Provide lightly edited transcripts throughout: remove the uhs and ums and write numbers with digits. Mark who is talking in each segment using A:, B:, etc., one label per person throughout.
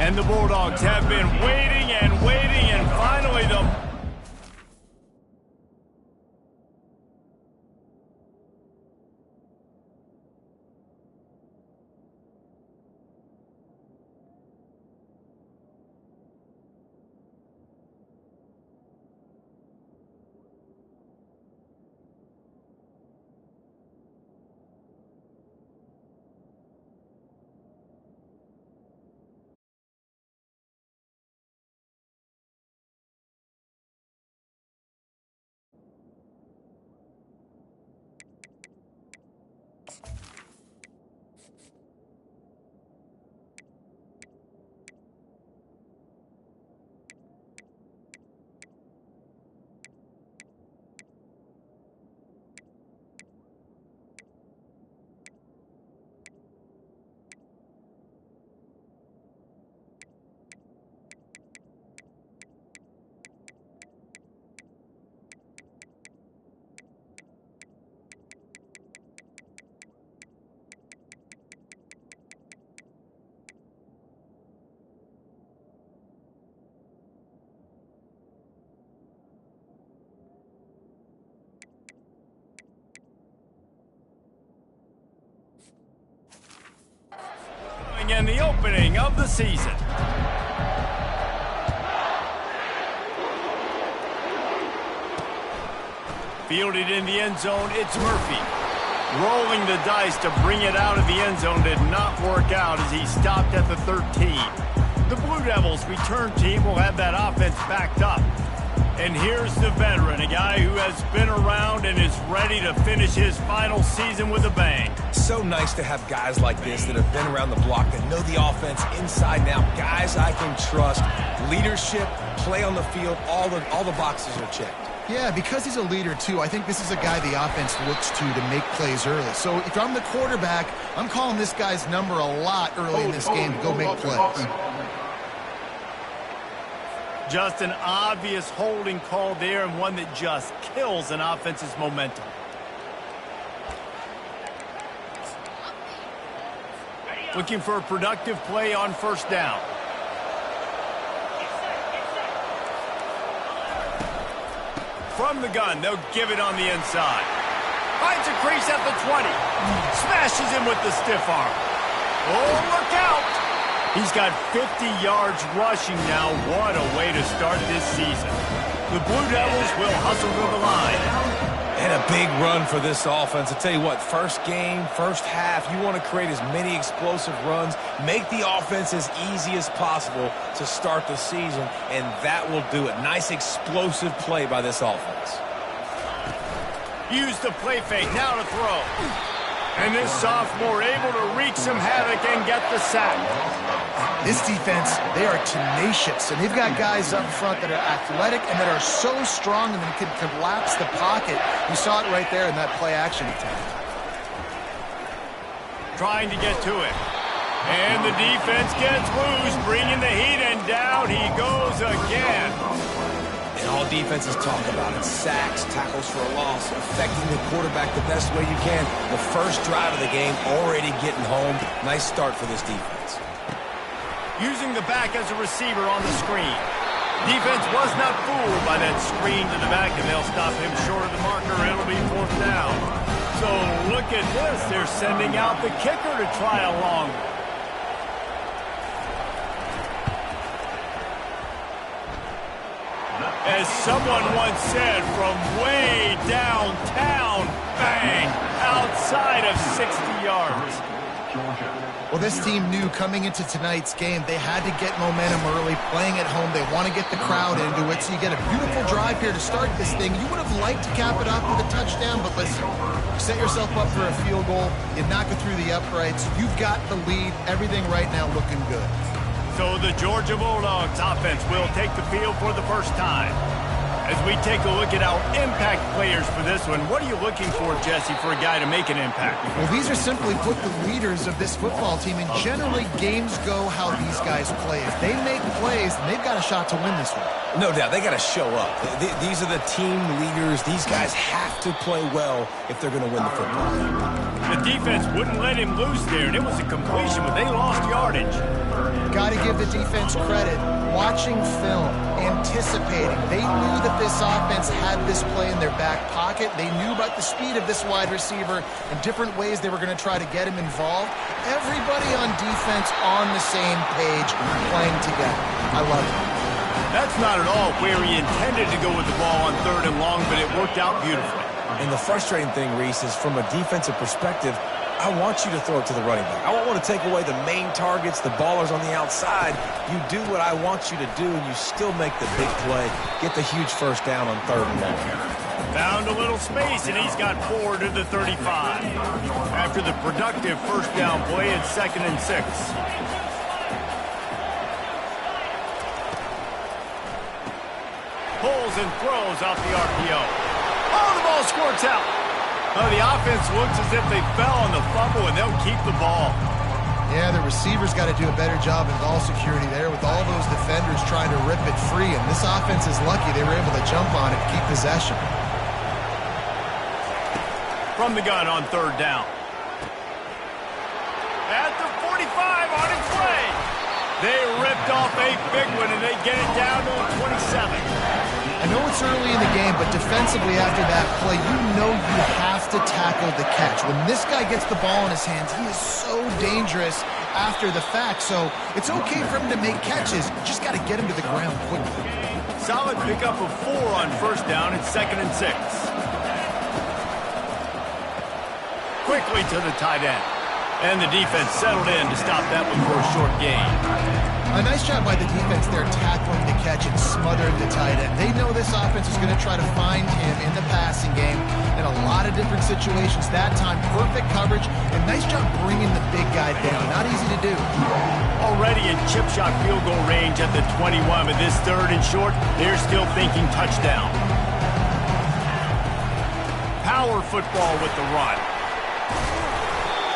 A: And the Bulldogs have been waiting and waiting, and finally the... And the opening of the season. Fielded in the end zone, it's Murphy. Rolling the dice to bring it out of the end zone did not work out as he stopped at the 13. The Blue Devils return team will have that offense backed up. And here's the veteran, a guy who has been around and is ready to finish his final season with a bang.
B: So nice to have guys like this that have been around the block, that know the offense inside and out. Guys I can trust. Leadership, play on the field, all the boxes are checked.
C: Yeah, because he's a leader, too, I think this is a guy the offense looks to make plays early. So if I'm the quarterback, I'm calling this guy's number a lot early in this game to go make plays.
A: Just an obvious holding call there, and one that just kills an offense's momentum. Looking for a productive play on first down. From the gun, they'll give it on the inside. Finds a crease at the 20. Smashes him with the stiff arm. Oh, look out! He's got 50 yards rushing now. What a way to start this season. The Blue Devils will hustle to the line.
B: And a big run for this offense. I tell you what, first game, first half, you want to create as many explosive runs, make the offense as easy as possible to start the season, and that will do it. Nice explosive play by this offense.
A: Use the play fake, now to throw. And this sophomore able to wreak some havoc and get the sack.
C: This defense, they are tenacious, and they've got guys up front that are athletic and that are so strong and can collapse the pocket. You saw it right there in that play-action attempt.
A: Trying to get to it. And the defense gets loose, bringing the heat, and down he goes again.
B: And all defenses talk about it. Sacks, tackles for a loss, affecting the quarterback the best way you can. The first drive of the game, already getting home. Nice start for this defense.
A: Using the back as a receiver on the screen. Defense was not fooled by that screen to the back, and they'll stop him short of the marker. It'll be fourth down. So look at this. They're sending out the kicker to try a long one. As someone once said, from way downtown, bang, outside of 60 yards.
C: Well, this team knew coming into tonight's game they had to get momentum early, playing at home. They want to get the crowd into it, so you get a beautiful drive here to start this thing. You would have liked to cap it off with a touchdown, but listen, you set yourself up for a field goal, you knock it through the uprights, you've got the lead, everything right now looking good.
A: So the Georgia Bulldogs offense will take the field for the first time. As we take a look at our impact players for this one, what are you looking for, Jesse, for a guy to make an impact?
C: Well, these are simply put the leaders of this football team, and generally games go how these guys play. If they make plays, then they've got a shot to win this one.
B: No doubt. They got to show up. These are the team leaders. These guys have to play well if they're going to win the football game.
A: The defense wouldn't let him loose there, and it was a completion, but they lost yardage.
C: Got to give the defense credit. Watching film, anticipating. They knew that this offense had this play in their back pocket. They knew about the speed of this wide receiver and different ways they were going to try to get him involved. Everybody on defense on the same page, playing together. I love it.
A: That's not at all where he intended to go with the ball on 3rd and long, but it worked out beautifully.
B: And the frustrating thing, Reese, is from a defensive perspective, I want you to throw it to the running back. I don't want to take away the main targets, the ballers on the outside. You do what I want you to do, and you still make the big play, get the huge first down on 3rd and long.
A: Found a little space, and he's got 4 to the 35. After the productive first down play, it's 2nd and 6. Pulls and throws off the RPO. Oh, the ball squirts out. Oh, the offense looks as if they fell on the fumble, and they'll keep the ball.
C: Yeah, the receivers got to do a better job in ball security there with all those defenders trying to rip it free, and this offense is lucky they were able to jump on it to keep possession.
A: From the gun on 3rd down. At the 45 on its way. They ripped off a big one, and they get it down to the 27.
C: I know it's early in the game, but defensively after that play, you know you have to tackle the catch. When this guy gets the ball in his hands, he is so dangerous after the fact. So it's okay for him to make catches. You just got to get him to the ground quickly.
A: Solid pickup of 4 on 1st down. It's 2nd and 6. Quickly to the tight end. And the defense settled in to stop that one for a short gain.
C: A nice job by the defense there tackling the catch and smothering the tight end. They know this offense is going to try to find him in the passing game in a lot of different situations. That time, perfect coverage and nice job bringing the big guy down. Not easy to do.
A: Already in chip shot field goal range at the 21, but this 3rd and short, they're still thinking touchdown. Power football with the run.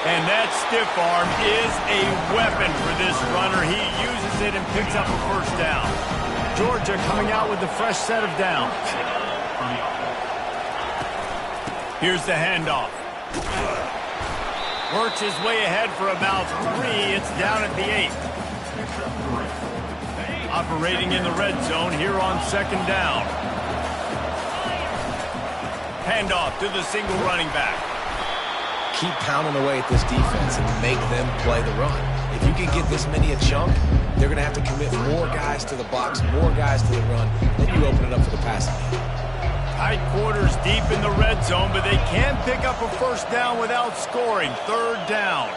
A: And that stiff arm is a weapon for this runner. He uses it and picks up a first down. Georgia coming out with a fresh set of downs. Here's the handoff. Works his way ahead for about 3. It's down at the 8. Operating in the red zone here on 2nd down. Handoff to the single running back.
B: Keep pounding away at this defense and make them play the run. If you can get this many a chunk, they're going to have to commit more guys to the box, more guys to the run. Then you open it up for the passing game.
A: Tight quarters deep in the red zone, but they can pick up a first down without scoring. 3rd down.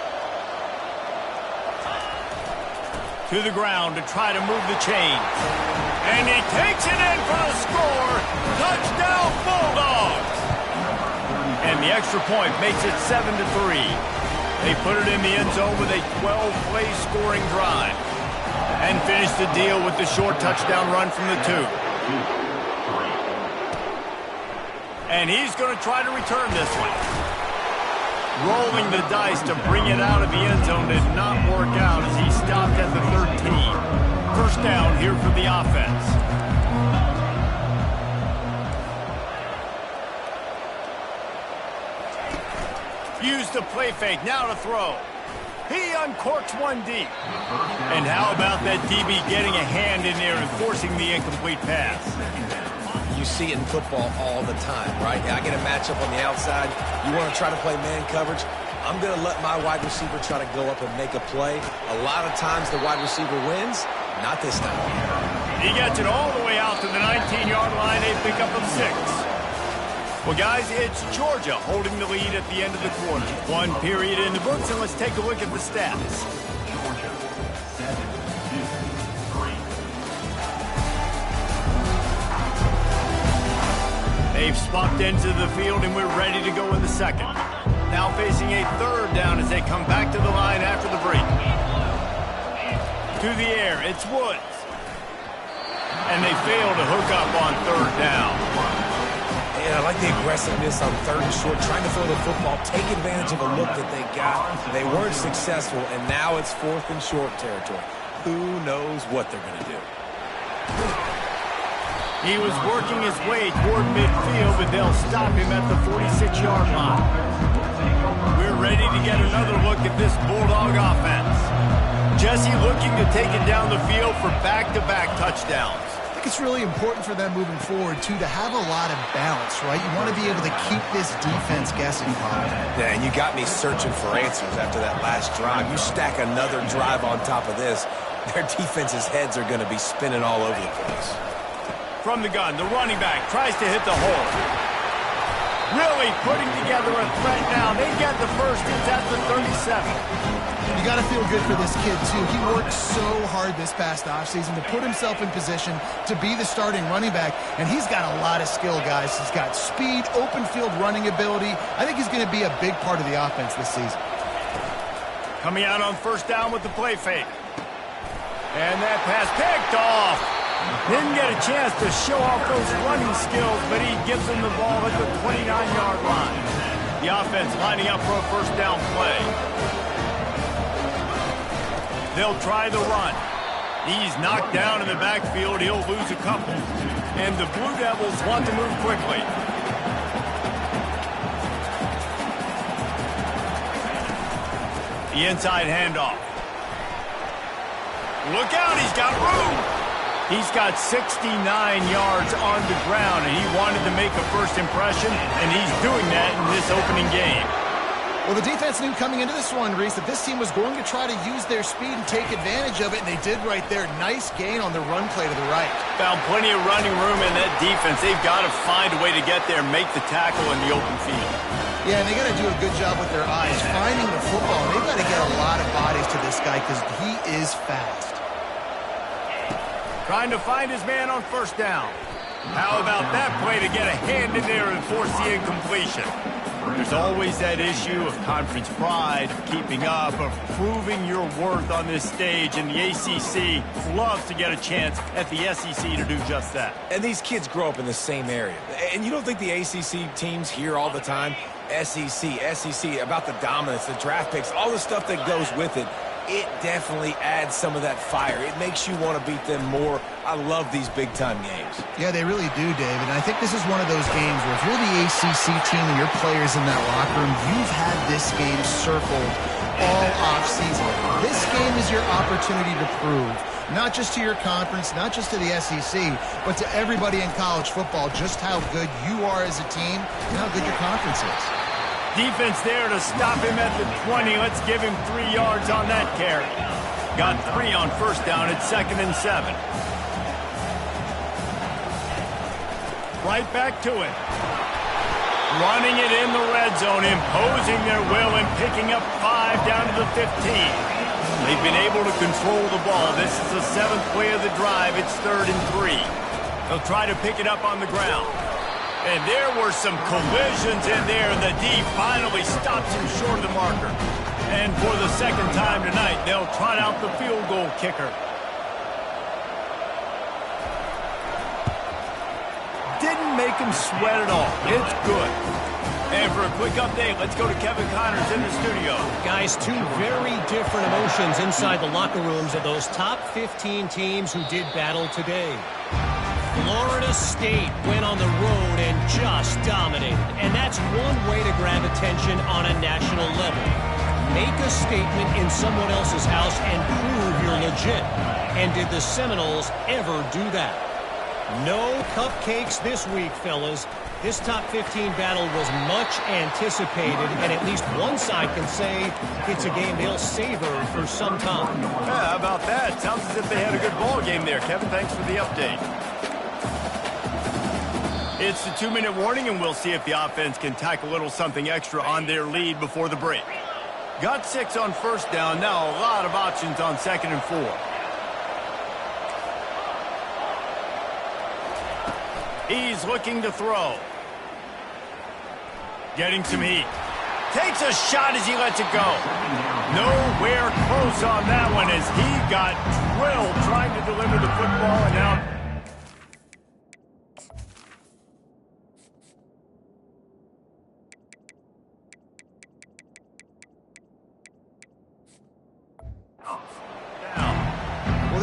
A: To the ground to try to move the chains. And he takes it in for the score. Touchdown Bulldogs. And the extra point makes it 7-3. They put it in the end zone with a 12-play scoring drive. And finish the deal with the short touchdown run from the 2. And he's going to try to return this one. Rolling the dice to bring it out of the end zone did not work out as he stopped at the 13. First down here for the offense. Use the play fake, now to throw. He uncorks one deep. And how about that DB getting a hand in there and forcing the incomplete pass?
B: You see it in football all the time, right? I get a matchup on the outside. You want to try to play man coverage. I'm going to let my wide receiver try to go up and make a play. A lot of times the wide receiver wins. Not this time.
A: He gets it all the way out to the 19-yard line. They pick up a 6. Well, guys, it's Georgia holding the lead at the end of the quarter. 1 period in the books, and let's take a look at the stats.
D: Georgia, 7-3.
A: They've swapped into the field, and we're ready to go in the second. Now facing a 3rd down as they come back to the line after the break. To the air, it's Woods. And they fail to hook up on 3rd down.
B: Yeah, I like the aggressiveness on 3rd and short, trying to throw the football, take advantage of a look that they got. They weren't successful, and now it's 4th and short territory. Who knows what they're going to do?
A: He was working his way toward midfield, but they'll stop him at the 46-yard line. We're ready to get another look at this Bulldog offense. Jesse looking to take it down the field for back-to-back touchdowns.
C: I think it's really important for them moving forward, too, to have a lot of balance, right? You want to be able to keep this defense guessing, Bob.
B: Yeah, and you got me searching for answers after that last drive. You stack another drive on top of this, their defense's heads are going to be spinning all over the place.
A: From the gun, the running back tries to hit the hole. Really putting together a threat now. They get the first. It's at the 37.
C: You got to feel good for this kid, too. He worked so hard this past offseason to put himself in position to be the starting running back, and he's got a lot of skill, guys. He's got speed, open field running ability. I think he's going to be a big part of the offense this season.
A: Coming out on first down with the play fake. And that pass picked off. Didn't get a chance to show off those running skills, but he gives them the ball at the 29-yard line. The offense lining up for a first down play. They'll try the run. He's knocked down in the backfield. He'll lose a couple. And the Blue Devils want to move quickly. The inside handoff. Look out, he's got room. He's got 69 yards on the ground, and he wanted to make a first impression, and he's doing that in this opening game.
C: Well, the defense knew coming into this one, Reese, that this team was going to try to use their speed and take advantage of it, and they did right there. Nice gain on the run play to the right.
A: Found plenty of running room in that defense. They've got to find a way to get there, make the tackle in the open field.
C: Yeah, and they got to do a good job with their eyes, finding the football. They've got to get a lot of bodies to this guy because he is fast.
A: Trying to find his man on first down. How about that play to get a hand in there and force the incompletion? There's always that issue of conference pride, of keeping up, of proving your worth on this stage, and the ACC loves to get a chance at the SEC to do just that.
B: And these kids grow up in the same area. And you don't think the ACC teams hear all the time, SEC, about the dominance, the draft picks, all the stuff that goes with it. It definitely adds some of that fire. It makes you want to beat them more. I love these big-time games.
C: Yeah, they really do, David. And I think this is one of those games where if you're the ACC team and your players in that locker room, you've had this game circled all offseason. This game is your opportunity to prove, not just to your conference, not just to the SEC, but to everybody in college football, just how good you are as a team and how good your conference is.
A: Defense there to stop him at the 20. Let's give him 3 yards on that carry. Got 3 on first down at 2nd and 7. Right back to it. Running it in the red zone, imposing their will and picking up 5 down to the 15. They've been able to control the ball. This is the 7th play of the drive. It's 3rd and 3. They'll try to pick it up on the ground. And there were some collisions in there. The D finally stops him short of the marker. And for the second time tonight, they'll trot out the field goal kicker. Didn't make him sweat at all. It's good. And for a quick update, let's go to Kevin Connors in the studio.
E: Guys, 2 very different emotions inside the locker rooms of those top 15 teams who did battle today. Florida State went on the road and just dominated. And that's one way to grab attention on a national level. Make a statement in someone else's house and prove you're legit. And did the Seminoles ever do that? No cupcakes this week, fellas. This top 15 battle was much anticipated, and at least one side can say it's a game they'll savor for some time.
A: Yeah, how about that? Sounds as if they had a good ball game there. Kevin, thanks for the update. It's the 2-minute warning, and we'll see if the offense can tack a little something extra on their lead before the break. Got 6 on first down. Now a lot of options on 2nd and 4. He's looking to throw. Getting some heat. Takes a shot as he lets it go. Nowhere close on that one as he got drilled trying to deliver the football, and now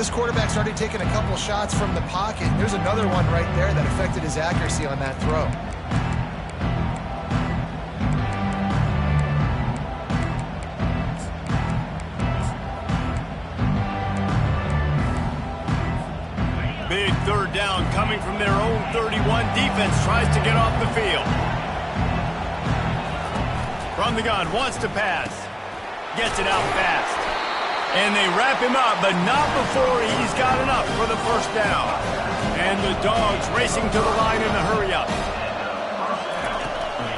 C: this quarterback started taking a couple shots from the pocket. There's another one right there that affected his accuracy on that throw.
A: Big third down coming from their own 31. Defense tries to get off the field. From the gun, wants to pass. Gets it out fast. And they wrap him up, but not before he's got enough for the first down. And the Dogs racing to the line in the hurry-up.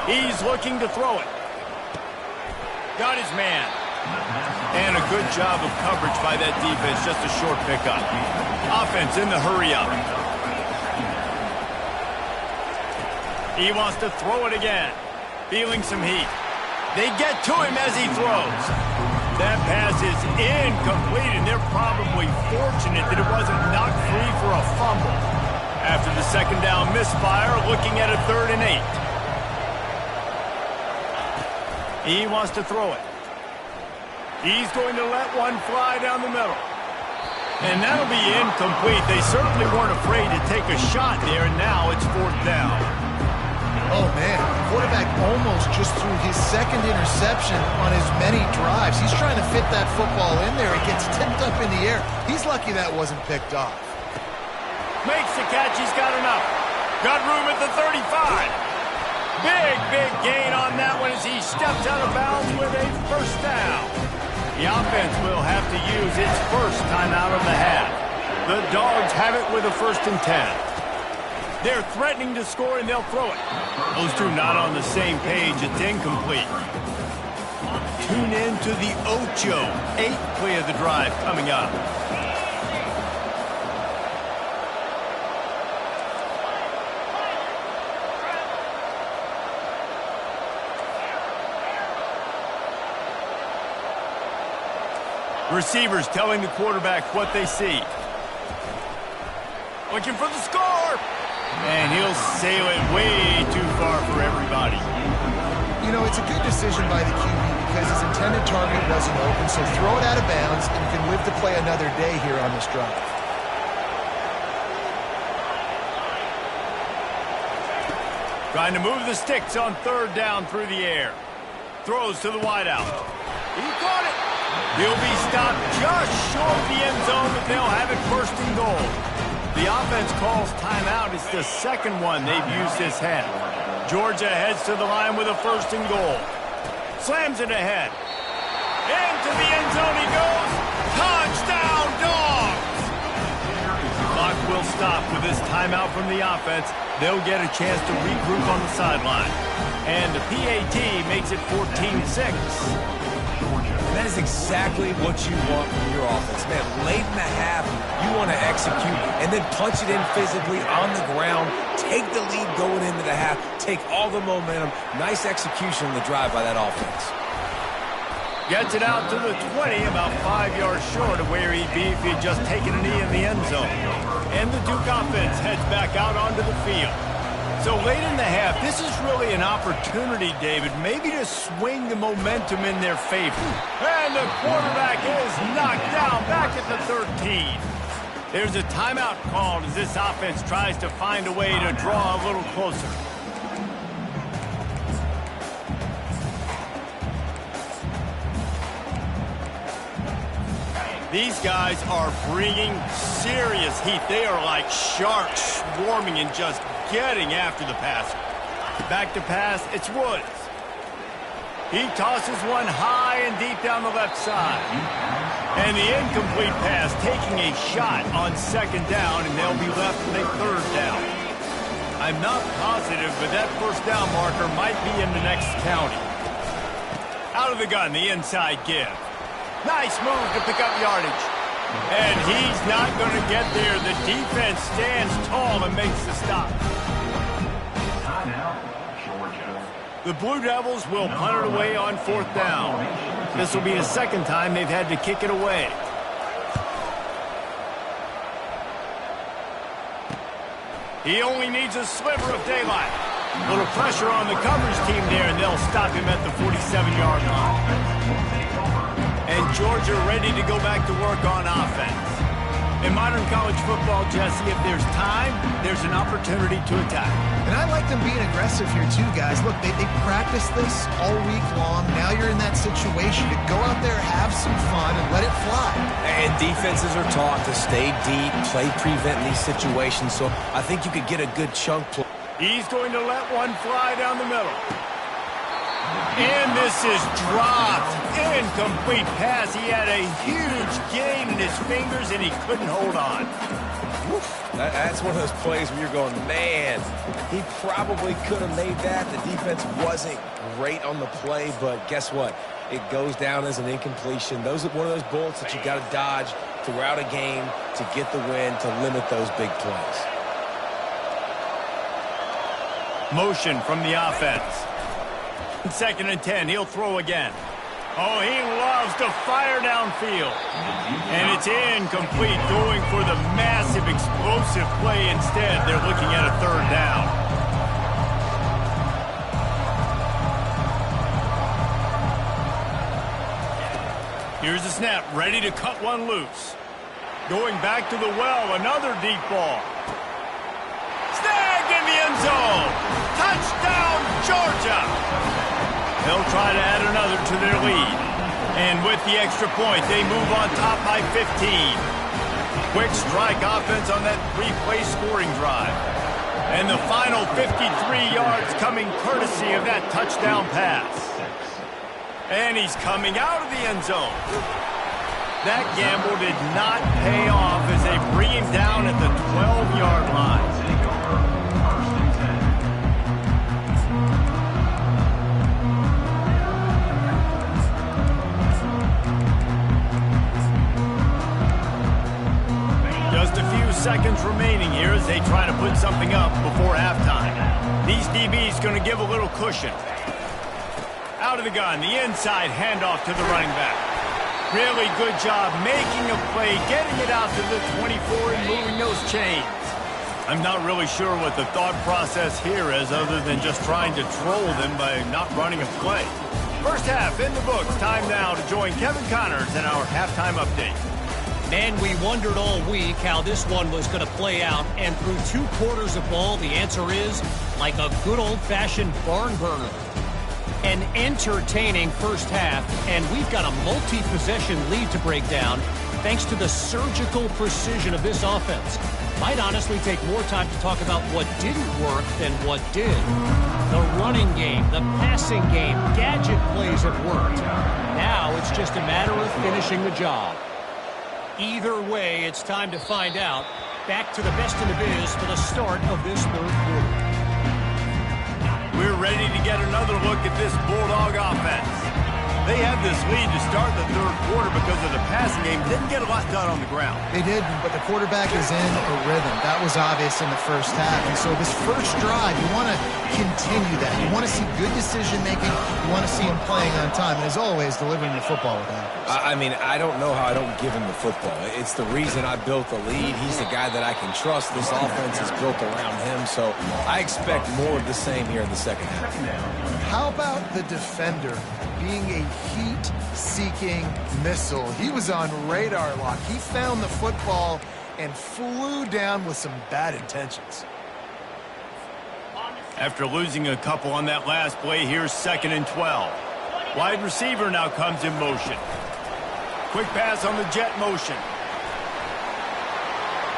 A: He's looking to throw it. Got his man. And a good job of coverage by that defense, just a short pickup. Offense in the hurry-up. He wants to throw it again. Feeling some heat. They get to him as he throws. That pass is incomplete, and they're probably fortunate that it wasn't knocked free for a fumble. After the second down misfire, looking at a 3rd and 8. He wants to throw it. He's going to let one fly down the middle. And that'll be incomplete. They certainly weren't afraid to take a shot there, and now it's 4th down.
C: Oh, man. The quarterback almost just threw his second interception on as many drives. He's trying to fit that football in there. It gets tipped up in the air. He's lucky that wasn't picked off.
A: Makes the catch. He's got enough. Got room at the 35. Big gain on that one as he steps out of bounds with a first down. The offense will have to use its first timeout of the half. The Dogs have it with a 1st and 10. They're threatening to score, and they'll throw it. Those two not on the same page. It's incomplete. Tune in to the Ocho. 8th play of the drive coming up. Receivers telling the quarterback what they see. Looking for the score. And he'll sail it way too far for everybody.
C: You know, it's a good decision by the QB because his intended target wasn't open, so throw it out of bounds, and you can live to play another day here on this drive.
A: Trying to move the sticks on 3rd down through the air. Throws to the wideout. He caught it. He'll be stopped just short of the end zone, but they'll have it 1st and goal. The offense calls timeout. It's the second one they've used this half. Georgia heads to the line with a 1st and goal. Slams it ahead. Into the end zone he goes. Touchdown, Dogs! Clock will stop with this timeout from the offense. They'll get a chance to regroup on the sideline. And the PAT makes it 14-6.
B: That is exactly what you want from your offense. Man, late in the half, you want to execute and then punch it in physically on the ground, take the lead going into the half, take all the momentum. Nice execution on the drive by that offense.
A: Gets it out to the 20, about 5 yards short of where he'd be if he'd just taken a knee in the end zone. And the Duke offense heads back out onto the field. So late in the half, this is really an opportunity, David, maybe to swing the momentum in their favor. And the quarterback is knocked down back at the 13. There's a timeout called as this offense tries to find a way to draw a little closer. These guys are bringing serious heat. They are like sharks swarming and just getting after the passer. Back to pass, it's Woods. He tosses one high and deep down the left side. And the incomplete pass taking a shot on 2nd down, and they'll be left with a 3rd down. I'm not positive, but that 1st down marker might be in the next county. Out of the gun, the inside give. Nice move to pick up yardage. And he's not going to get there. The defense stands tall and makes the stop. The Blue Devils will punt it away on 4th down. This will be the 2nd time they've had to kick it away. He only needs a sliver of daylight. A little pressure on the coverage team there, and they'll stop him at the 47-yard line. And Georgia ready to go back to work on offense. In modern college football, Jesse, if there's time, there's an opportunity to attack.
C: And I like them being aggressive here too, guys. Look, they practice this all week long. Now you're in that situation to go out there, have some fun, and let it fly.
B: And defenses are taught to stay deep, play prevent in these situations, so I think you could get a good chunk play.
A: He's going to let one fly down the middle. And this is dropped. Incomplete pass. He had a huge gain in his fingers, and he couldn't hold on.
B: That's one of those plays where you're going, man, he probably could have made that. The defense wasn't great on the play, but guess what? It goes down as an incompletion. Those are one of those bullets that you got to dodge throughout a game to get the win, to limit those big plays.
A: Motion from the offense. 2nd and 10, he'll throw again. Oh, he loves to fire downfield. And it's incomplete, going for the massive explosive play instead. They're looking at a 3rd down. Here's the snap, ready to cut one loose. Going back to the well, another deep ball. Snagged in the end zone. Touchdown, Georgia. They'll try to add another to their lead. And with the extra point, they move on top by 15. Quick strike offense on that 3-play scoring drive. And the final 53 yards coming courtesy of that touchdown pass. And he's coming out of the end zone. That gamble did not pay off as they bring him down at the 12-yard line. Just a few seconds remaining here as they try to put something up before halftime. These DBs going to give a little cushion. Out of the gun, the inside handoff to the running back. Really good job making a play, getting it out to the 24 and moving those chains. I'm not really sure what the thought process here is other than just trying to troll them by not running a play. First half in the books. Time now to join Kevin Connors in our halftime update.
E: Man, we wondered all week how this one was going to play out, and through 2 quarters of ball, the answer is like a good old-fashioned barn burner. An entertaining first half, and we've got a multi-possession lead to break down thanks to the surgical precision of this offense. Might honestly take more time to talk about what didn't work than what did. The running game, the passing game, gadget plays have worked. Now it's just a matter of finishing the job. Either way, it's time to find out. Back to the best in the biz for the start of this 3rd quarter.
A: We're ready to get another look at this Bulldog offense. They had this lead to start the 3rd quarter because of the passing game. Didn't get a lot done on the ground.
C: They did, but the quarterback is in a rhythm. That was obvious in the first half. And so this first drive, you want to continue that. You want to see good decision-making. You want to see him playing on time. And as always, delivering the football with accuracy.
B: I mean, I don't know how I don't give him the football. It's the reason I built the lead. He's the guy that I can trust. This offense is built around him, so I expect more of the same here in the second half.
C: How about the defender being a heat-seeking missile? He was on radar lock. He found the football and flew down with some bad intentions.
A: After losing a couple on that last play, here's 2nd and 12. Wide receiver now comes in motion. Quick pass on the jet motion.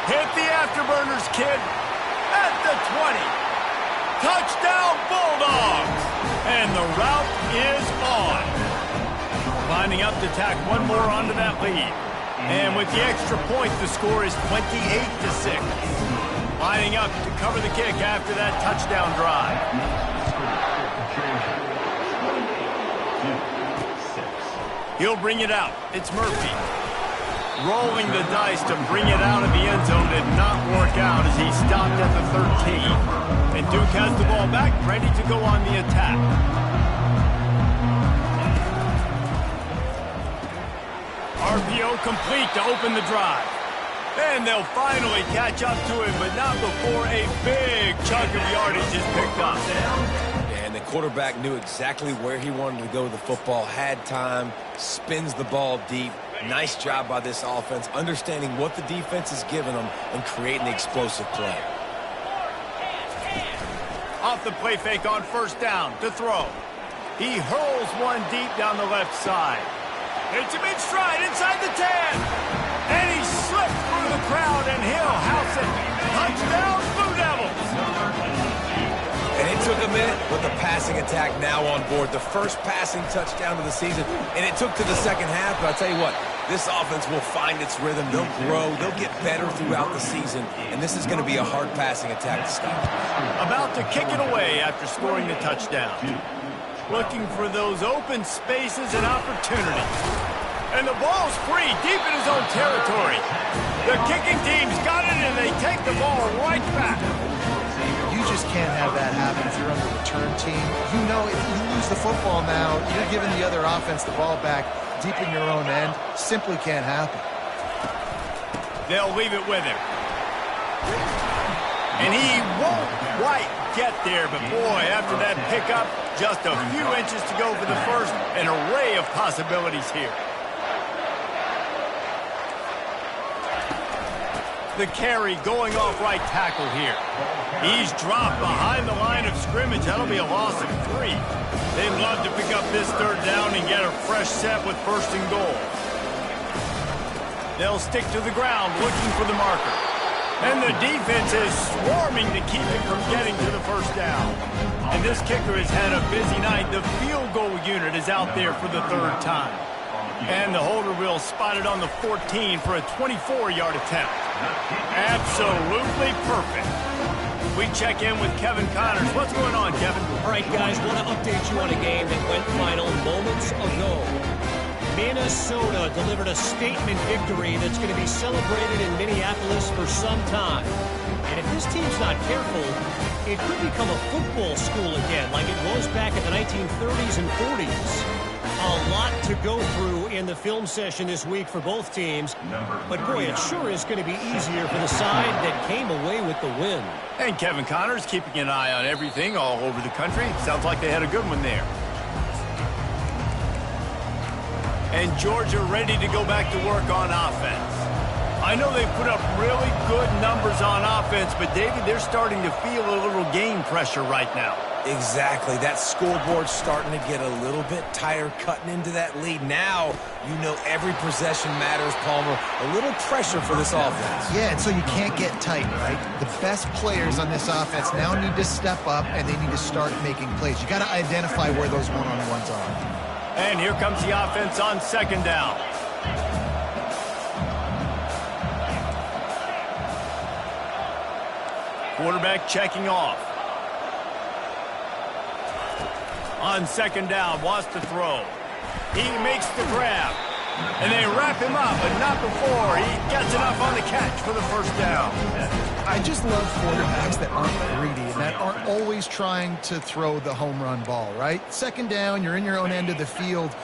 A: Hit the afterburners, kid. At the 20. Touchdown, Bulldogs. And the route is on. Lining up to tack one more onto that lead. And with the extra point, the score is 28-6. Lining up to cover the kick after that touchdown drive. He'll bring it out. It's Murphy. Rolling the dice to bring it out of the end zone did not work out as he stopped at the 13. And Duke has the ball back, ready to go on the attack. RPO complete to open the drive. And they'll finally catch up to him, but not before a big chunk of yardage is picked up.
B: And the quarterback knew exactly where he wanted to go with the football, had time, spins the ball deep, Nice job by this offense, understanding what the defense is giving them and creating the explosive play.
A: Off the play fake on first down to throw. He hurls one deep down the left side. It's a mid-stride inside the 10. And he slips through the crowd, and he'll house it. Touchdown, Blue Devils.
B: And it took a minute, but the passing attack now on board. The first passing touchdown of the season, and it took to the second half. But I'll tell you what, this offense will find its rhythm. They'll grow. They'll get better throughout the season, and this is going to be a hard passing attack to stop.
A: About to kick it away after scoring the touchdown. Looking for those open spaces and opportunities. And the ball's free, deep in his own territory. The kicking team's got it, and they take the ball right back.
C: You just can't have that happen if you're on the return team. You know if you lose the football now, you're giving the other offense the ball back deep in your own end. Simply can't happen.
A: They'll leave it with him. And he won't quite get there, but boy, after that pickup, just a few inches to go for the first. An array of possibilities here. The carry going off right tackle here. He's dropped behind the line of scrimmage. That'll be a loss of 3. They'd love to pick up this third down and get a fresh set with first and goal. They'll stick to the ground looking for the marker. And the defense is swarming to keep it from getting to the first down. And this kicker has had a busy night. The field goal unit is out there for the third time. And the holder will spot it on the 14 for a 24-yard attempt. Absolutely perfect. We check in with Kevin Connors. What's going on, Kevin?
E: All right, guys, want to update you on a game that went final moments ago. Minnesota delivered a statement victory that's going to be celebrated in Minneapolis for some time. And if this team's not careful, it could become a football school again, like it was back in the 1930s and 40s. A lot to go through in the film session this week for both teams. But boy, it sure is going to be easier for the side that came away with the win.
A: And Kevin Connors keeping an eye on everything all over the country. Sounds like they had a good one there. And Georgia ready to go back to work on offense. I know they put up really good numbers on offense, but David, they're starting to feel a little game pressure right now.
B: Exactly. That scoreboard's starting to get a little bit tired cutting into that lead. Now, you know every possession matters, Palmer. A little pressure for this offense.
C: Yeah, and so you can't get tight, right? The best players on this offense now need to step up, and they need to start making plays. You got to identify where those one-on-ones are.
A: And here comes the offense on second down. Quarterback checking off. On second down, wants to throw. He makes the grab. And they wrap him up, but not before he gets enough on the catch for the first down.
C: I just love quarterbacks that aren't greedy and that aren't always trying to throw the home run ball, right? Second down, you're in your own end of the field.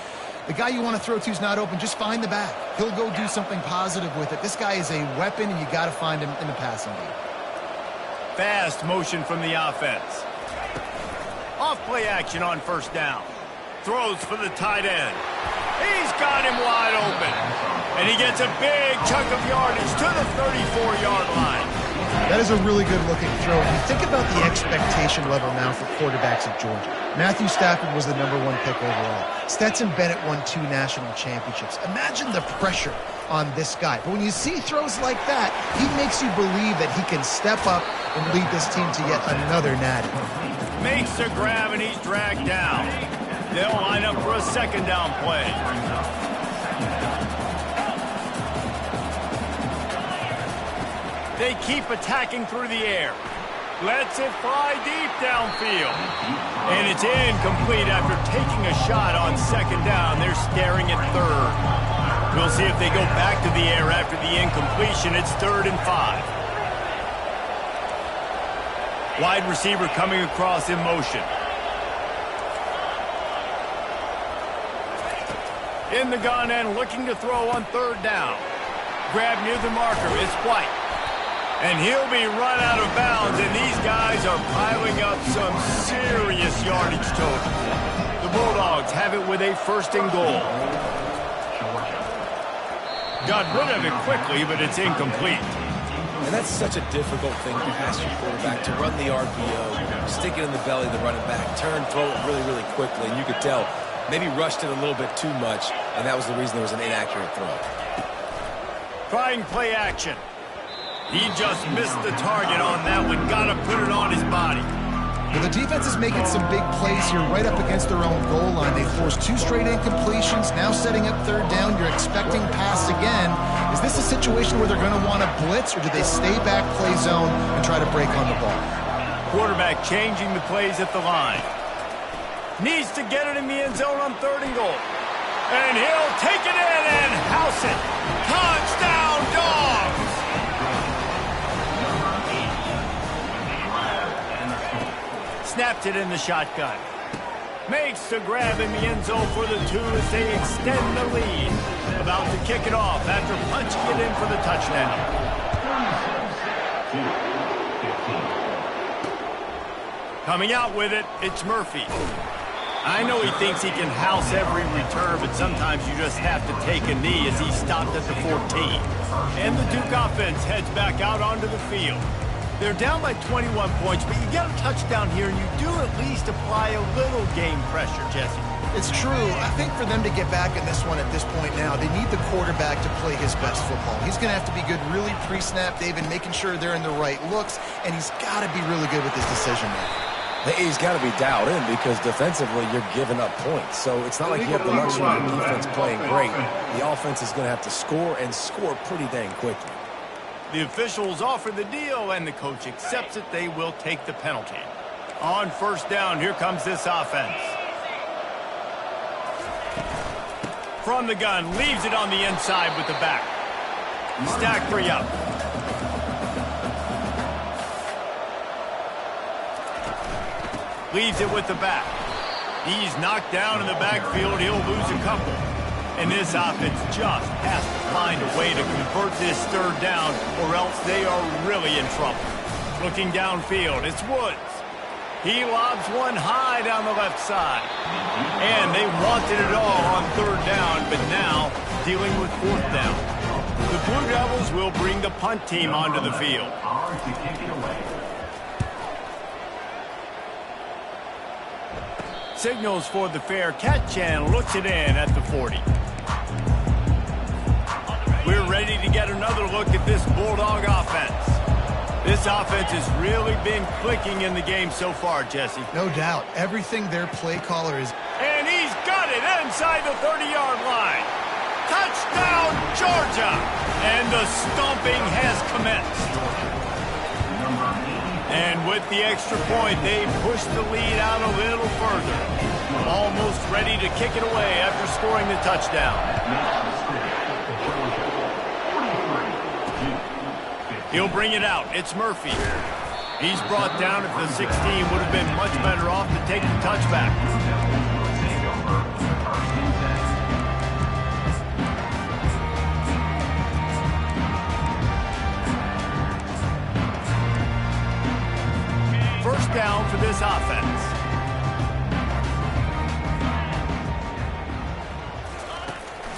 C: The guy you want to throw to is not open. Just find the back. He'll go do something positive with it. This guy is a weapon, and you got to find him in the passing game.
A: Fast motion from the offense. Off play action on first down. Throws for the tight end. He's got him wide open. And he gets a big chunk of yardage to the 34-yard line.
C: That is a really good-looking throw. And you think about the expectation level now for quarterbacks at Georgia. Matthew Stafford was the #1 pick overall. Stetson Bennett won 2 national championships. Imagine the pressure on this guy. But when you see throws like that, he makes you believe that he can step up and lead this team to yet another natty.
A: Makes a grab, and he's dragged down. They'll line up for a second down play. They keep attacking through the air. Lets it fly deep downfield. And it's incomplete after taking a shot on second down. They're staring at third. We'll see if they go back to the air after the incompletion. It's 3rd and 5. Wide receiver coming across in motion. In the gun and looking to throw on 3rd down. Grab near the marker. It's White. And he'll be run out of bounds, and these guys are piling up some serious yardage total. The Bulldogs have it with a 1st and goal. Got rid of it quickly, but it's incomplete.
B: And that's such a difficult thing to ask your quarterback to run the RPO, stick it in the belly of the running back, turn, throw it really, really quickly. And you could tell maybe rushed it a little bit too much, and that was the reason there was an inaccurate throw.
A: Trying play action. He just missed the target on that one. Got to put it on his body.
C: Well, the defense is making some big plays here right up against their own goal line. They forced 2 straight incompletions, now setting up 3rd down. You're expecting pass again. Is this a situation where they're going to want to blitz, or do they stay back, play zone, and try to break on the ball?
A: Quarterback changing the plays at the line. Needs to get it in the end zone on 3rd and goal. And he'll take it in and house it. Touchdown, Dogs! Snapped it in the shotgun. Makes the grab in the end zone for the 2 as they extend the lead. About to kick it off after punching it in for the touchdown. Coming out with it, it's Murphy. I know he thinks he can house every return, but sometimes you just have to take a knee as he stopped at the 14. And the Duke offense heads back out onto the field. They're down by 21 points, but you get a touchdown here, and you do at least apply a little game pressure, Jesse.
C: It's true. I think for them to get back in this one at this point now, they need the quarterback to play his best football. He's going to have to be good really pre-snap, David, making sure they're in the right looks, and he's got to be really good with his decision-making.
B: He's got to be dialed in because defensively you're giving up points. So it's not like you have the luxury of the defense playing great. The offense is going to have to score and score pretty dang quickly.
A: The officials offer the deal, and the coach accepts it. They will take the penalty. On 1st down, here comes this offense. From the gun, leaves it on the inside with the back. Stack 3 up. Leaves it with the back. He's knocked down in the backfield. He'll lose a couple. And this offense just has to find a way to convert this 3rd down, or else they are really in trouble. Looking downfield, it's Woods. He lobs one high down the left side. And they wanted it all on 3rd down, but now dealing with 4th down. The Blue Devils will bring the punt team onto the field. Signals for the fair catch and looks it in at the 40. We're ready to get another look at this Bulldog offense. This offense has really been clicking in the game so far, Jesse.
C: No doubt. Everything their play caller is...
A: And he's got it inside the 30-yard line. Touchdown, Georgia! And the stomping has commenced. And with the extra point, they push the lead out a little further. Almost ready to kick it away after scoring the touchdown. He'll bring it out. It's Murphy. He's brought down at the 16. Would have been much better off to take the touchback. First down for this offense.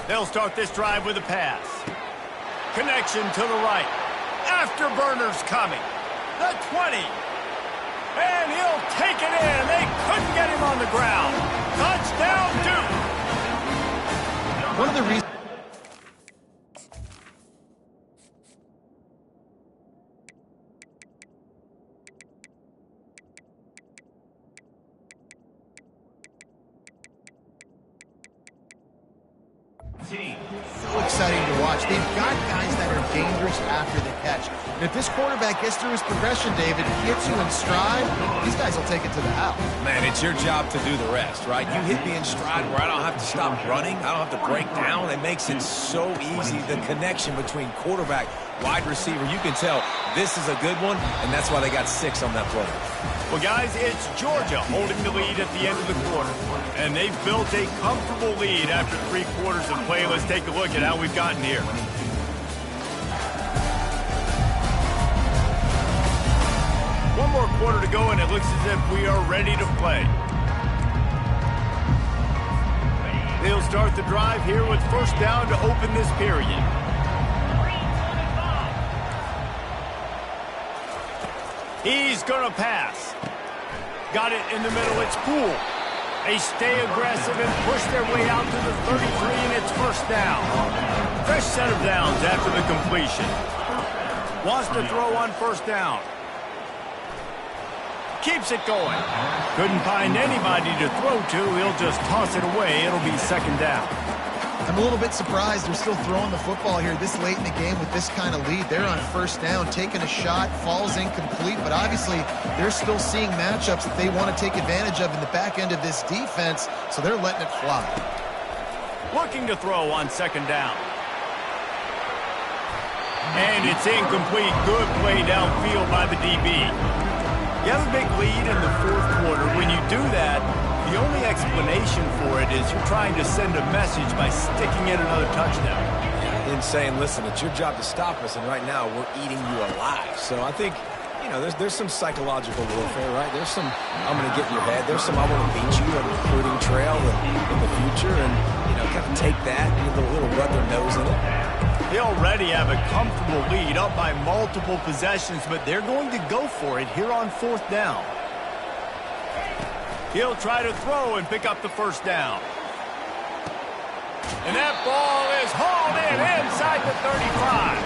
A: They'll start this drive with a pass. Connection to the right. Afterburners coming. The 20. And he'll take it in. They couldn't get him on the ground. Touchdown, Duke.
C: One of the reasons... So exciting to watch. They've got guys that are dangerous after the catch. And if this quarterback gets through his progression, David, gets you in stride, these guys will take it to the house.
B: Man, it's your job to do the rest, right? You hit me in stride where I don't have to stop running. I don't have to break down. It makes it so easy. The connection between quarterback, wide receiver, you can tell this is a good one, and that's why they got 6 on that play.
A: Well, guys, it's Georgia holding the lead at the end of the quarter. And they've built a comfortable lead after 3 quarters of play. Let's take a look at how we've gotten here. One more quarter to go, and it looks as if we are ready to play. They'll start the drive here with first down to open this period. He's going to pass. Got it in the middle. It's Poole. They stay aggressive and push their way out to the 33, and it's first down. Fresh set of downs after the completion. Wants to throw on first down. Keeps it going. Couldn't find anybody to throw to. He'll just toss it away. It'll be second down.
C: I'm a little bit surprised they're still throwing the football here this late in the game with this kind of lead. They're on first down, taking a shot, falls incomplete, but obviously they're still seeing matchups that they want to take advantage of in the back end of this defense, so they're letting it fly.
A: Looking to throw on second down. And it's incomplete. Good play downfield by the DB. You have a big lead in the fourth quarter. When you do that, the only explanation for it is you're trying to send a message by sticking in another touchdown.
B: And saying, listen, it's your job to stop us, and right now we're eating you alive. So I think, you know, there's some psychological warfare, right? There's some, I'm going to get in your head. There's some, I want to beat you on the recruiting trail in the future, and, you know, kind of take that, get a little rub their nose in it.
A: They already have a comfortable lead up by multiple possessions, but they're going to go for it here on fourth down. He'll try to throw and pick up the first down. And that ball is hauled in inside the 35.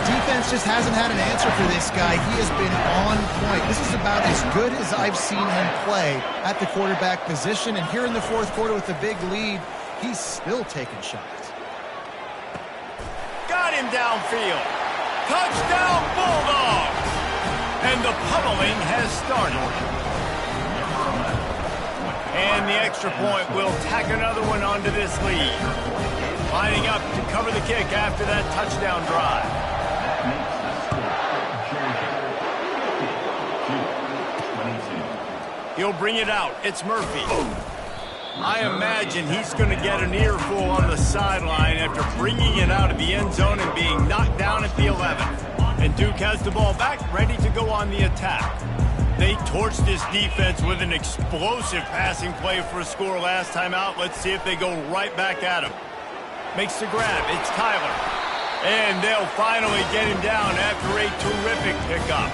C: Defense just hasn't had an answer for this guy. He has been on point. This is about as good as I've seen him play at the quarterback position. And here in the fourth quarter with a big lead, he's still taking shots.
A: Got him downfield. Touchdown Bulldogs! And the pummeling has started. And the extra point will tack another one onto this lead. Lining up to cover the kick after that touchdown drive. He'll bring it out. It's Murphy. I imagine he's going to get an earful on the sideline after bringing it out of the end zone and being knocked down at the 11. And Duke has the ball back, ready to go on the attack. They torched this defense with an explosive passing play for a score last time out. Let's see if they go right back at him. Makes the grab. It's Tyler. And they'll finally get him down after a terrific pickup.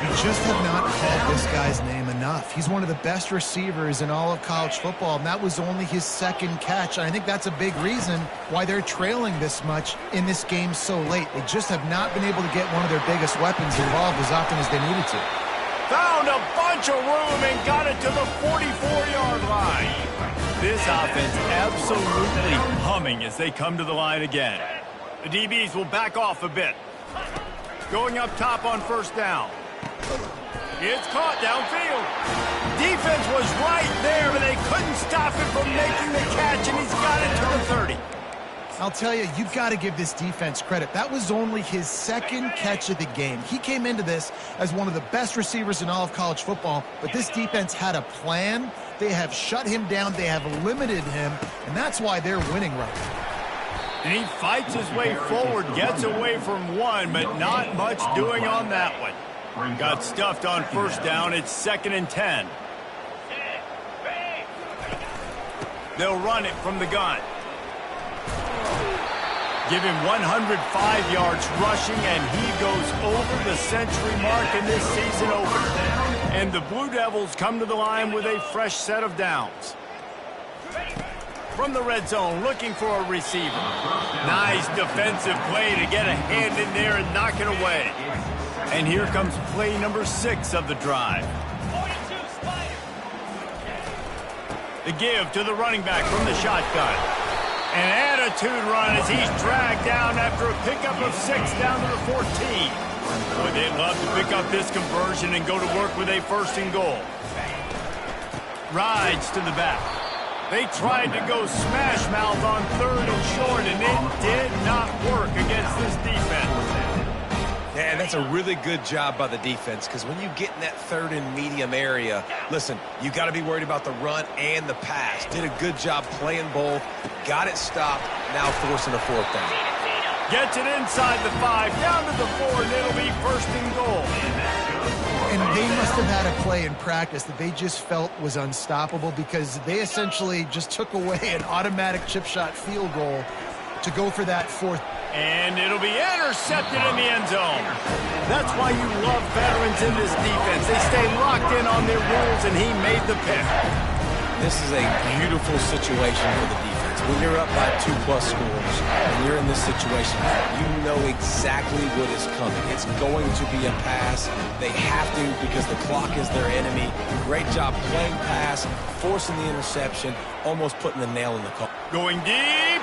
C: We just have not called this guy's name enough. He's one of the best receivers in all of college football, and that was only his second catch. And I think that's a big reason why they're trailing this much in this game so late. They just have not been able to get one of their biggest weapons involved as often as they needed to.
A: Found a bunch of room and got it to the 44-yard line. This offense absolutely humming as they come to the line again. The DBs will back off a bit. Going up top on first down. It's caught downfield. Defense was right there, but they couldn't stop him from making the catch, and he's got it to the 30.
C: I'll tell you, you've got to give this defense credit. That was only his second catch of the game. He came into this as one of the best receivers in all of college football, but this defense had a plan. They have shut him down. They have limited him, and that's why they're winning right now.
A: And he fights his way forward, gets away from one, but not much doing on that one. Got stuffed on first down. It's 2nd and 10. They'll run it from the gun. Give him 105 yards rushing, and he goes over the century mark in this season opener. And the Blue Devils come to the line with a fresh set of downs. From the red zone, looking for a receiver. Nice defensive play to get a hand in there and knock it away. And here comes play number 6 of the drive. The give to the running back from the shotgun. An attitude run as he's dragged down after a pickup of 6 down to the 14. Boy, they'd love to pick up this conversion and go to work with a 1st and goal. Rides to the back. They tried to go smash mouth on 3rd and short, and it did not work against this defense.
B: Yeah, that's a really good job by the defense, because when you get in that 3rd and medium area, listen, you got to be worried about the run and the pass. Did a good job playing both, got it stopped, now forcing a 4th down.
A: Gets it inside the 5, down to the 4, and it'll be 1st and goal.
C: And they must have had a play in practice that they just felt was unstoppable, because they essentially just took away an automatic chip shot field goal to go for that 4th
A: And it'll be intercepted in the end zone. That's why you love veterans in this defense. They stay locked in on their rules, and he made the pick.
B: This is a beautiful situation for the defense. When you're up by 2+ scores, and you're in this situation, you know exactly what is coming. It's going to be a pass. They have to because the clock is their enemy. Great job playing pass, forcing the interception, almost putting the nail in the coffin.
A: Going deep.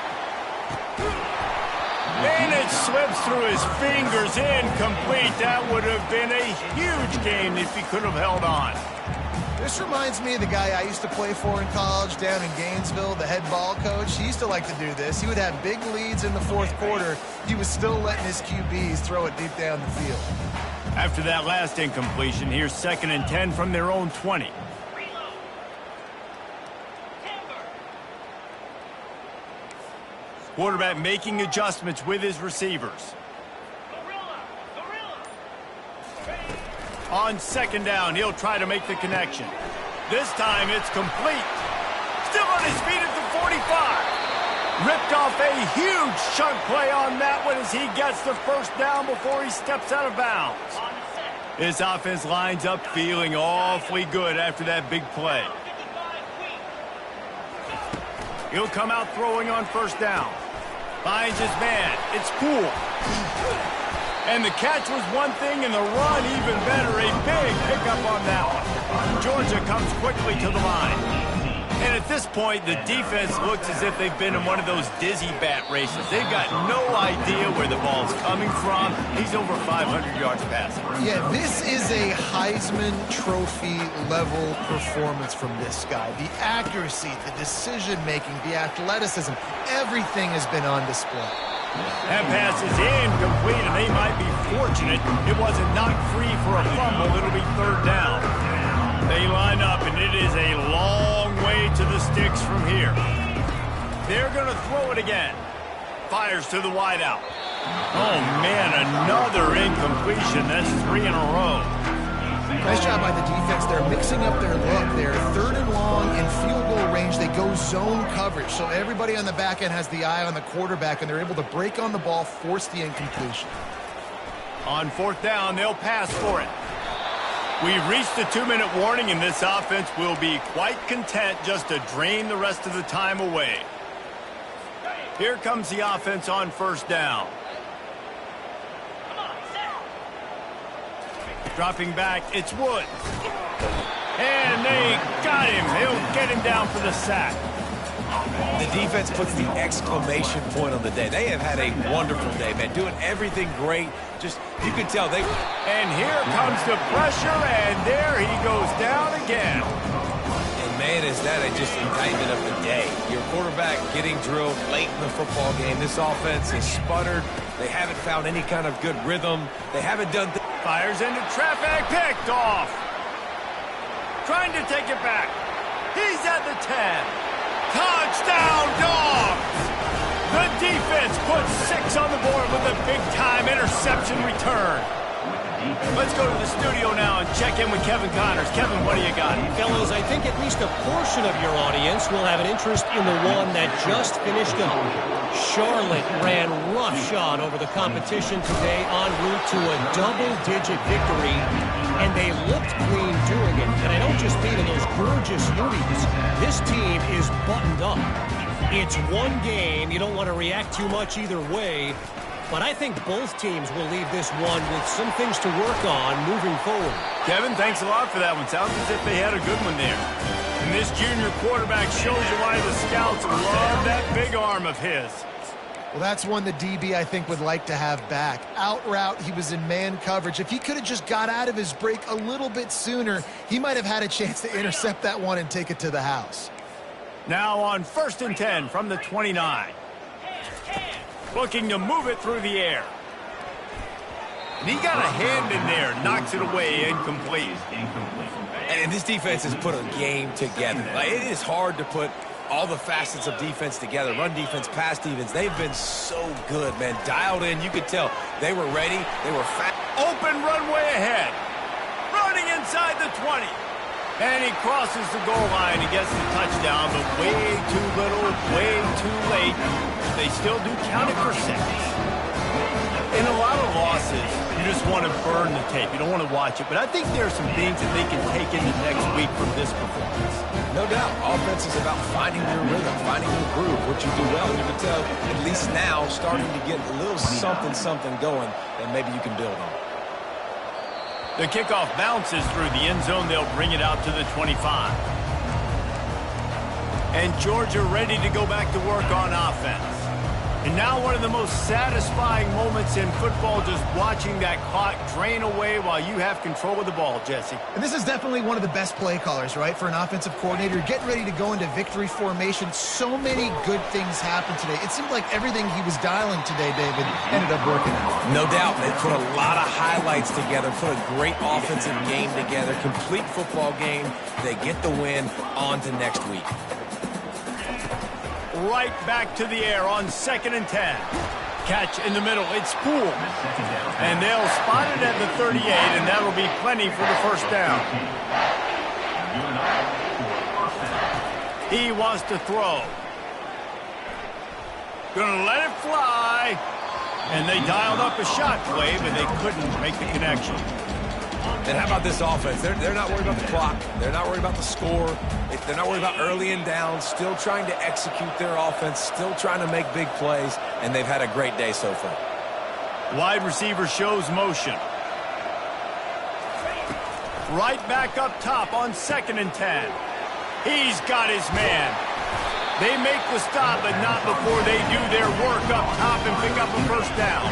A: And it slips through his fingers, incomplete. That would have been a huge game if he could have held on.
C: This reminds me of the guy I used to play for in college down in Gainesville, the head ball coach. He used to like to do this. He would have big leads in the fourth quarter. He was still letting his QBs throw it deep down the field.
A: After that last incompletion, here's 2nd and 10 from their own 20. Quarterback making adjustments with his receivers. On 2nd down, he'll try to make the connection. This time it's complete. Still on his feet at the 45. Ripped off a huge chunk play on that one as he gets the 1st down before he steps out of bounds. This offense lines up feeling awfully good after that big play. He'll come out throwing on 1st down. Finds his man. It's cool. And the catch was one thing, and the run even better. A big pickup on that one. Georgia comes quickly to the line. And at this point, the defense looks as if they've been in one of those dizzy bat races. They've got no idea where the ball's coming from. He's over 500 yards passing.
C: Yeah, this is a Heisman Trophy level performance from this guy. The accuracy, the decision-making, the athleticism, everything has been on display.
A: That pass is incomplete, and they might be fortunate it wasn't knocked free for a fumble. It'll be 3rd down. They line up, and it is a long way to the sticks from here. They're going to throw it again. Fires to the wideout. Oh, man, another incompletion. That's 3 in a row.
C: Nice job by the defense. They're mixing up their look. They're 3rd and long in field goal range. They go zone coverage. So everybody on the back end has the eye on the quarterback, and they're able to break on the ball, force the incompletion.
A: On 4th down, they'll pass for it. We've reached the 2-minute warning, and this offense will be quite content just to drain the rest of the time away. Here comes the offense on 1st down. Dropping back, it's Woods. And they got him. They'll get him down for the sack.
B: The defense puts the exclamation point on the day. They have had a wonderful day, man. Doing everything great. Just, you can tell they...
A: And here comes the pressure, and there he goes down again.
B: And, man, is that just indictment of the day. Your quarterback getting drilled late in the football game. This offense has sputtered. They haven't found any kind of good rhythm. They haven't done...
A: Fires into traffic, picked off. Trying to take it back. He's at the 10. Touchdown, Dogs! The defense puts 6 on the board with a big-time interception return. Let's go to the studio now and check in with Kevin Connors. Kevin, what do you got?
E: Fellas, I think at least a portion of your audience will have an interest in the one that just finished up. Charlotte ran roughshod over the competition today en route to a double-digit victory, and they looked clean doing it. And I don't just mean in those gorgeous unis. This team is buttoned up. It's one game. You don't want to react too much either way. But I think both teams will leave this one with some things to work on moving forward.
A: Kevin, thanks a lot for that one. Sounds as if they had a good one there. And this junior quarterback shows you why the scouts love that big arm of his.
C: Well, that's one the DB, I think, would like to have back. Out route, he was in man coverage. If he could have just got out of his break a little bit sooner, he might have had a chance to intercept that one and take it to the house.
A: Now on 1st and 10 from the 29. Looking to move it through the air. And he got a hand in there, knocks it away, incomplete.
B: And this defense has put a game together. Like, it is hard to put all the facets of defense together. Run defense, pass defense. They've been so good, man. Dialed in. You could tell they were ready. They were fast.
A: Open runway ahead. Running inside the 20. And he crosses the goal line and gets the touchdown, but way too little, way too late. They still do count it for 6. In a lot of losses, you just want to burn the tape. You don't want to watch it. But I think there are some things that they can take into next week from this performance.
B: No doubt. Offense is about finding your rhythm, finding your groove, what you do well. And you can tell, at least now, starting to get a little something going that maybe you can build on.
A: The kickoff bounces through the end zone. They'll bring it out to the 25. And Georgia ready to go back to work on offense. And now one of the most satisfying moments in football, just watching that clock drain away while you have control of the ball, Jesse.
C: And this is definitely one of the best play callers, right, for an offensive coordinator. Getting ready to go into victory formation. So many good things happened today. It seemed like everything he was dialing today, David, ended up working out.
B: No doubt. They put a lot of highlights together, put a great offensive game together, complete football game. They get the win. On to next week.
A: Right back to the air on 2nd and 10. Catch in the middle. It's Poole. And they'll spot it at the 38, and that'll be plenty for the first down. He wants to throw. Gonna let it fly. And they dialed up a shot play, but they couldn't make the connection.
B: And how about this offense? They're not worried about the clock. They're not worried about the score. They're not worried about early and down. Still trying to execute their offense. Still trying to make big plays. And they've had a great day so far.
A: Wide receiver shows motion. Right back up top on 2nd and 10. He's got his man. They make the stop, but not before they do their work up top and pick up a first down.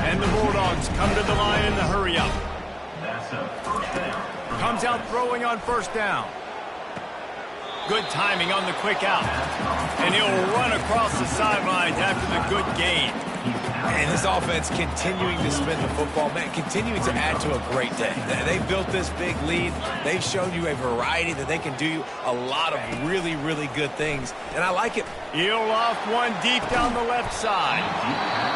A: And the Bulldogs come to the line in the hurry up. Comes out throwing on first down. Good timing on the quick out. And he'll run across the sidelines after the good gain.
B: And this offense continuing to spin the football, man, continuing to add to a great day. They've built this big lead. They've shown you a variety that they can do a lot of really, really good things. And I like it.
A: He'll off one deep down the left side.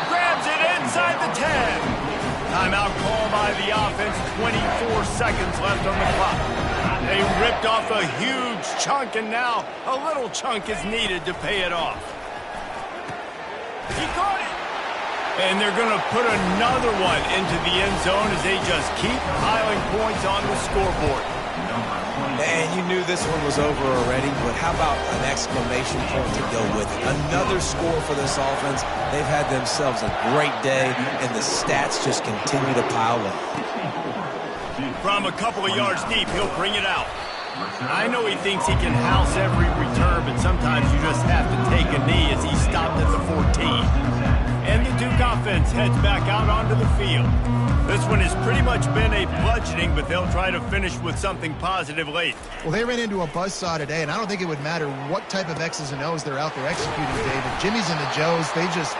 A: Grabs it inside the 10. Timeout call by the offense. 24 seconds left on the clock. They ripped off a huge chunk, and now a little chunk is needed to pay it off. He caught it. And they're going to put another one into the end zone as they just keep piling points on the scoreboard.
B: And you knew this one was over already, but how about an exclamation point to go with it? Another score for this offense. They've had themselves a great day, and the stats just continue to pile up.
A: From a couple of yards deep, he'll bring it out. I know he thinks he can house every return, but sometimes you just have to take a knee as he stopped at the 14. And the Duke offense heads back out onto the field. This one has pretty much been a bludgeoning, but they'll try to finish with something positive late.
C: Well, they ran into a buzzsaw today, and I don't think it would matter what type of X's and O's they're out there executing today. The Jimmies and the Joes, they're just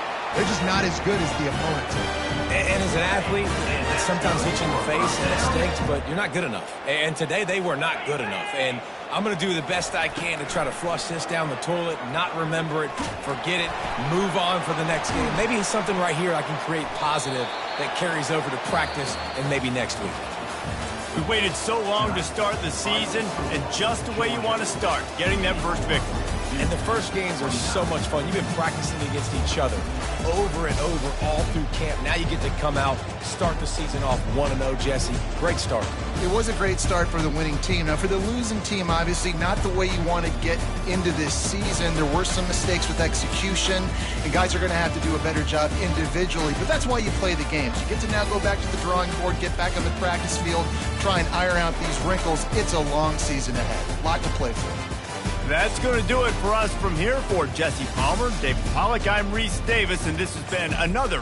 C: not as good as the opponent.
B: And as an athlete, it sometimes hits you in the face and it stinks, but you're not good enough. And today they were not good enough. And I'm going to do the best I can to try to flush this down the toilet, not remember it, forget it, move on for the next game. Maybe it's something right here I can create positive that carries over to practice and maybe next week.
A: We waited so long to start the season, and just the way you want to start, getting that first victory.
B: And the first games are so much fun. You've been practicing against each other over and over all through camp. Now you get to come out, start the season off 1-0, Jesse. Great start.
C: It was a great start for the winning team. Now, for the losing team, obviously, not the way you want to get into this season. There were some mistakes with execution, and guys are going to have to do a better job individually. But that's why you play the games. You get to now go back to the drawing board, get back on the practice field, try and iron out these wrinkles. It's a long season ahead. A lot to play for.
A: That's going to do it for us from here. For Jesse Palmer, David Pollack, I'm Reese Davis, and this has been another